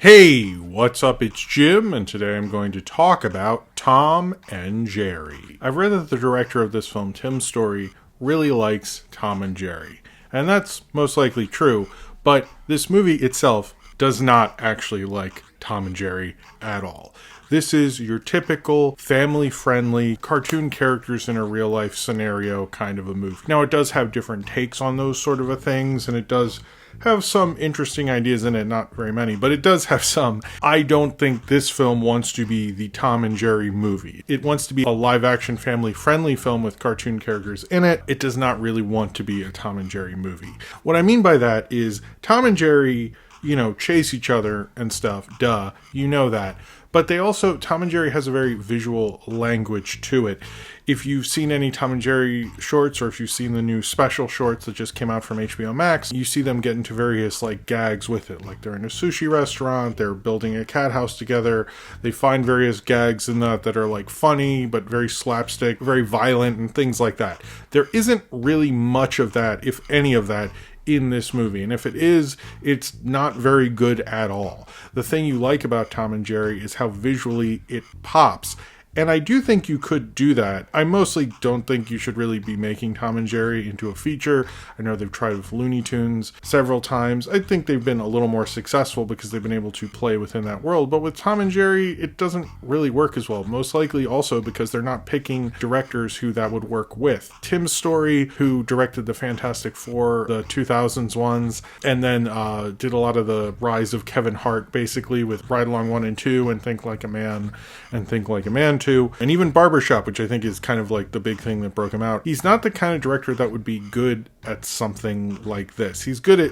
Hey, what's up? It's Jim, and today I'm going to talk about Tom and Jerry. I've read that the director of this film, Tim Story, really likes Tom and Jerry. And that's most likely true, but this movie itself does not actually like Tom and Jerry at all. This is your typical family-friendly cartoon characters in a real-life scenario kind of a movie. Now, it does have different takes on those sort of things, and it does have some interesting ideas in it, not very many, but it does have some. I don't think this film wants to be the Tom and Jerry movie. It wants to be a live-action, family-friendly film with cartoon characters in it. It does not really want to be a Tom and Jerry movie. What I mean by that is Tom and Jerry, chase each other and stuff. Duh, you know that. But Tom and Jerry has a very visual language to it. If you've seen any Tom and Jerry shorts, or if you've seen the new special shorts that just came out from HBO Max, you see them get into various gags with it. Like they're in a sushi restaurant, they're building a cat house together, they find various gags in that are funny, but very slapstick, very violent, and things like that. There isn't really much of that, if any of that, in this movie, and if it is, it's not very good at all. The thing you like about Tom and Jerry is how visually it pops. And I do think you could do that. I mostly don't think you should really be making Tom and Jerry into a feature. I know they've tried with Looney Tunes several times. I think they've been a little more successful because they've been able to play within that world. But with Tom and Jerry, it doesn't really work as well. Most likely also because they're not picking directors who that would work with. Tim Story, who directed the Fantastic Four, the 2000s ones, and then did a lot of the rise of Kevin Hart, basically, with Ride Along 1 and 2, and Think Like a Man, and Think Like a Man 2, and even Barbershop, which I think is kind of the big thing that broke him out. He's not the kind of director that would be good at something like this. He's good at,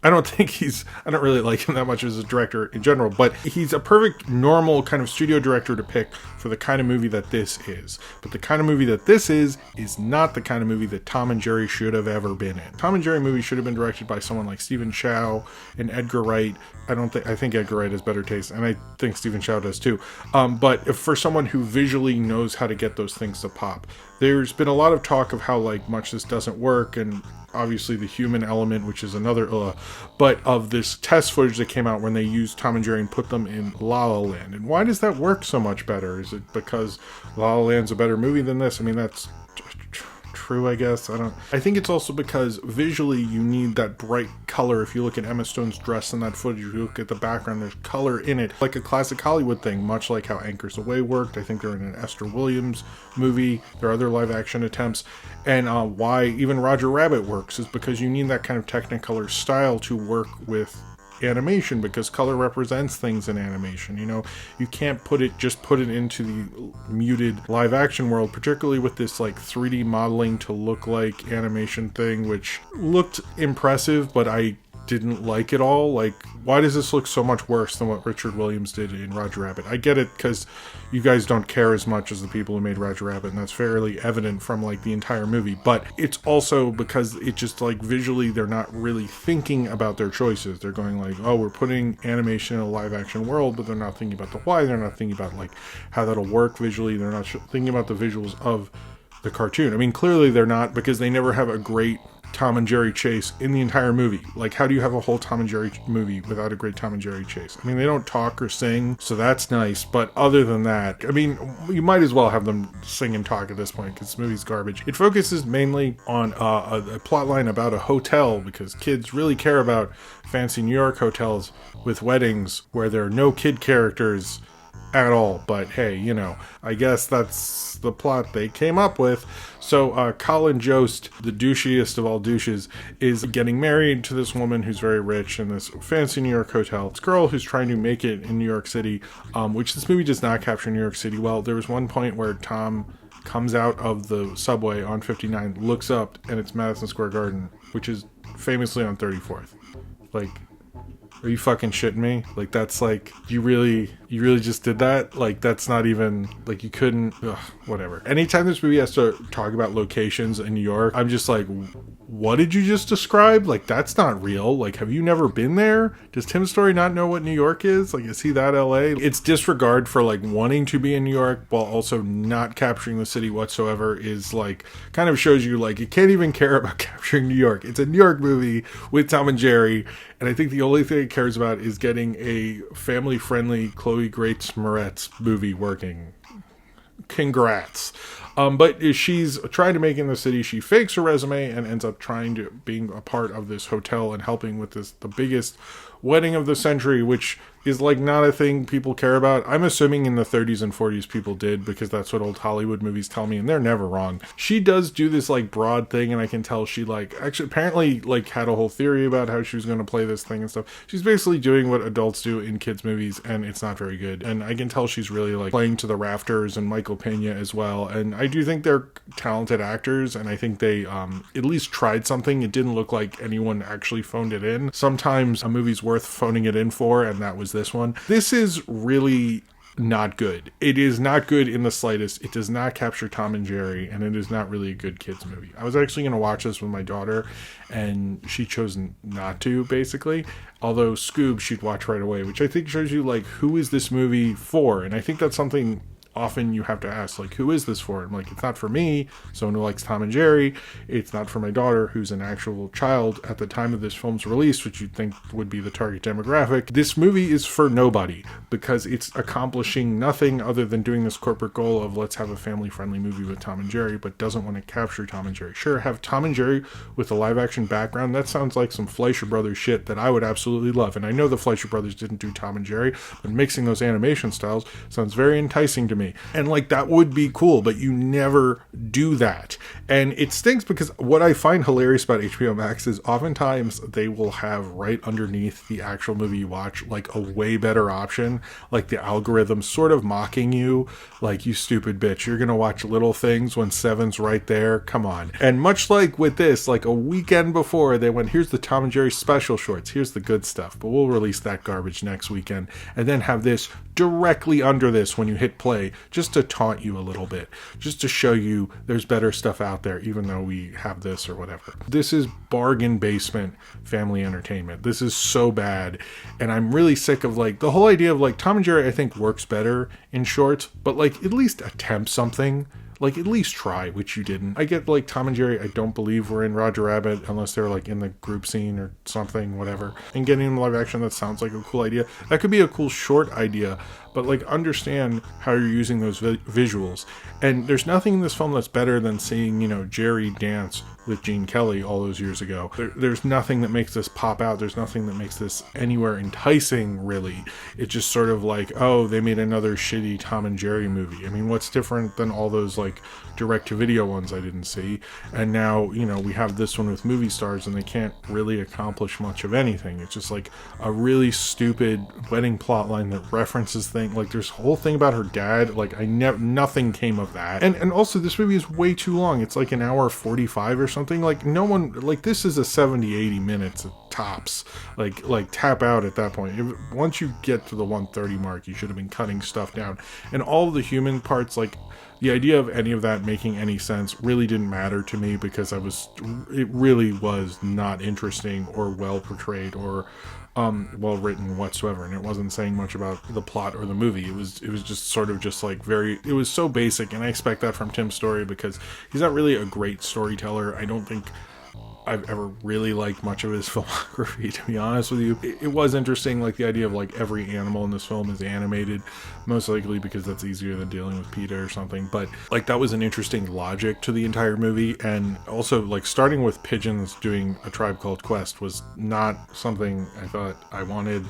I don't really like him that much as a director in general, but he's a perfect normal kind of studio director to pick for the kind of movie that this is. But the kind of movie that this is not the kind of movie that Tom and Jerry should have ever been in. Tom and Jerry movie should have been directed by someone like Stephen Chow and Edgar Wright. I think Edgar Wright has better taste, and I think Stephen Chow does too. But if for someone who visually knows how to get those things to pop. There's been a lot of talk of how much this doesn't work, and obviously the human element, which is another but of this test footage that came out when they used Tom and Jerry and put them in La La Land. And why does that work so much better? Is it because La La Land's a better movie than this? I mean, that's true, I guess. I think it's also because visually you need that bright color. If you look at Emma Stone's dress in that footage, if you look at the background, there's color in it, like a classic Hollywood thing, much like how Anchors Away worked. I think they're in an Esther Williams movie. There are other live action attempts. And why even Roger Rabbit works is because you need that kind of Technicolor style to work with animation, because color represents things in animation. You can't put it into the muted live action world, particularly with this 3D modeling to look like animation thing, which looked impressive, but I didn't like it all. Why does this look so much worse than what Richard Williams did in Roger Rabbit? I get it, because you guys don't care as much as the people who made Roger Rabbit, and that's fairly evident from the entire movie, but it's also because it just visually they're not really thinking about their choices. They're going we're putting animation in a live action world, but they're not thinking about the why. They're not thinking about how that'll work visually. They're not thinking about the visuals of the cartoon. I mean, clearly they're not, because they never have a great Tom and Jerry chase in the entire movie. How do you have a whole Tom and Jerry movie without a great Tom and Jerry chase? I mean, they don't talk or sing, so that's nice, but other than that, I mean, you might as well have them sing and talk at this point, because this movie's garbage. It focuses mainly on a plot line about a hotel, because kids really care about fancy New York hotels with weddings where there are no kid characters at all. But hey, I guess that's the plot they came up with. So Colin Jost, the douchiest of all douches, is getting married to this woman who's very rich in this fancy New York hotel. This girl who's trying to make it in New York City, which this movie does not capture New York City well. There was one point where Tom comes out of the subway on 59, looks up, and it's Madison Square Garden, which is famously on 34th. Are you fucking shitting me? That's you You really just did that? Like, that's not even, like, you couldn't, whatever. Anytime this movie has to talk about locations in New York, I'm just like, what did you just describe? Like, that's not real. Like, have you never been there? Does Tim Story not know what New York is? Like, is he that LA? It's disregard for, like, wanting to be in New York while also not capturing the city whatsoever is, like, kind of shows you, like, it can't even care about capturing New York. It's a New York movie with Tom and Jerry, and I think the only thing it cares about is getting a family-friendly Chloe Grace Moretz movie working. Congrats. But she's trying to make it in the city. She fakes her resume and ends up being a part of this hotel and helping with the biggest wedding of the century, which is like not a thing people care about. I'm assuming in the 30s and 40s people did, because that's what old Hollywood movies tell me, and they're never wrong. She does do this like broad thing, and I can tell she like actually apparently like had a whole theory about how she was going to play this thing and stuff. She's basically doing what adults do in kids movies, and it's not very good. And I can tell she's really like playing to the rafters, and Michael Pena as well. And I do think they're talented actors, and I think they at least tried something. It didn't look like anyone actually phoned it in. Sometimes a movie's worth phoning it in for, and that was this one. This is really not good. It is not good in the slightest. It does not capture Tom and Jerry, and it is not really a good kids movie. I was actually going to watch this with my daughter, and she chose not to, basically. Although Scoob she'd watch right away, which I think shows you like who is this movie for, and I think that's something often you have to ask, like, who is this for? I'm like, it's not for me, someone who likes Tom and Jerry. It's not for my daughter, who's an actual child at the time of this film's release, which you'd think would be the target demographic. This movie is for nobody, because it's accomplishing nothing other than doing this corporate goal of let's have a family-friendly movie with Tom and Jerry, but doesn't want to capture Tom and Jerry. Sure, have Tom and Jerry with a live-action background. That sounds like some Fleischer Brothers shit that I would absolutely love. And I know the Fleischer Brothers didn't do Tom and Jerry, but mixing those animation styles sounds very enticing to me. And like that would be cool, but you never do that. And it stinks, because what I find hilarious about HBO Max is oftentimes they will have right underneath the actual movie you watch like a way better option, like the algorithm sort of mocking you, like, you stupid bitch, you're gonna watch Little Things when Seven's right there, come on. And much like with this, like a weekend before, they went, here's the Tom and Jerry special shorts, here's the good stuff, but we'll release that garbage next weekend, and then have this directly under this when you hit play, just to taunt you a little bit, just to show you there's better stuff out there, even though we have this or whatever. This is bargain basement family entertainment. This is so bad, and I'm really sick of like the whole idea of like Tom and Jerry I think works better in shorts, but like at least attempt something. Like, at least try, which you didn't. I get, like, Tom and Jerry, I don't believe were in Roger Rabbit, unless they're, like, in the group scene or something, whatever. And getting them live action, that sounds like a cool idea. That could be a cool short idea, but, like, understand how you're using those visuals. And there's nothing in this film that's better than seeing, you know, Jerry dance with Gene Kelly all those years ago. There's nothing that makes this pop out. There's nothing that makes this anywhere enticing, really. It's just sort of like, oh, they made another shitty Tom and Jerry movie. I mean, what's different than all those, like, direct-to-video ones I didn't see? And now, you know, we have this one with movie stars, and they can't really accomplish much of anything. It's just, like, a really stupid wedding plotline that references things. Like, there's a whole thing about her dad. Like, nothing came of that. And also, this movie is way too long. It's, like, an hour 45 or something. Like, no one, like, this is a 70-80 minutes tops. Like tap out at that point. Once you get to the 1:30 mark, you should have been cutting stuff down. And all of the human parts, like, the idea of any of that making any sense really didn't matter to me, because it really was not interesting or well portrayed or well written whatsoever, and it wasn't saying much about the plot or the movie. It was just sort of just like it was so basic, and I expect that from Tim Story, because he's not really a great storyteller. I don't think I've ever really liked much of his filmography, to be honest with you. It was interesting, like, the idea of, like, every animal in this film is animated, most likely because that's easier than dealing with PETA or something, but, like, that was an interesting logic to the entire movie. And also, like, starting with pigeons doing A Tribe Called Quest was not something I thought I wanted,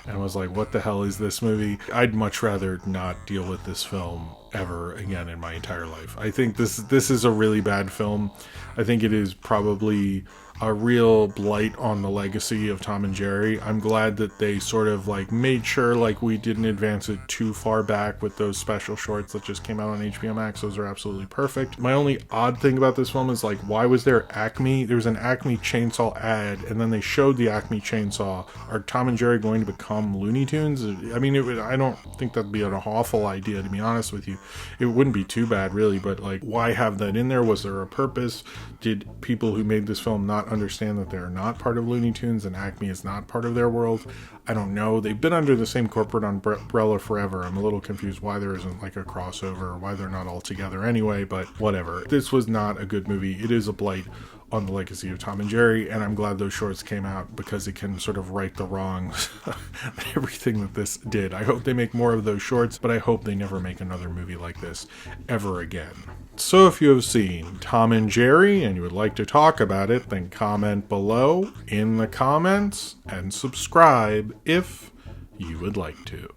and was like, what the hell is this movie? I'd much rather not deal with this film ever again in my entire life. I think this is a really bad film. I think it is probably a real blight on the legacy of Tom and Jerry. I'm glad that they sort of like made sure like we didn't advance it too far back with those special shorts that just came out on HBO Max. Those are absolutely perfect. My only odd thing about this film is like, why was there Acme? There was an Acme chainsaw ad, and then they showed the Acme chainsaw. Are Tom and Jerry going to become Looney Tunes? I mean, I don't think that'd be an awful idea, to be honest with you. It wouldn't be too bad, really, but like, why have that in there? Was there a purpose? Did people who made this film not understand that they're not part of Looney Tunes and Acme is not part of their world? I don't know. They've been under the same corporate umbrella forever. I'm a little confused why there isn't like a crossover, or why they're not all together anyway, but whatever. This was not a good movie. It is a blight on the legacy of Tom and Jerry, and I'm glad those shorts came out because it can sort of right the wrongs everything that this did. I hope they make more of those shorts, but I hope they never make another movie like this ever again. So if you have seen Tom and Jerry and you would like to talk about it, then comment below in the comments and subscribe if you would like to.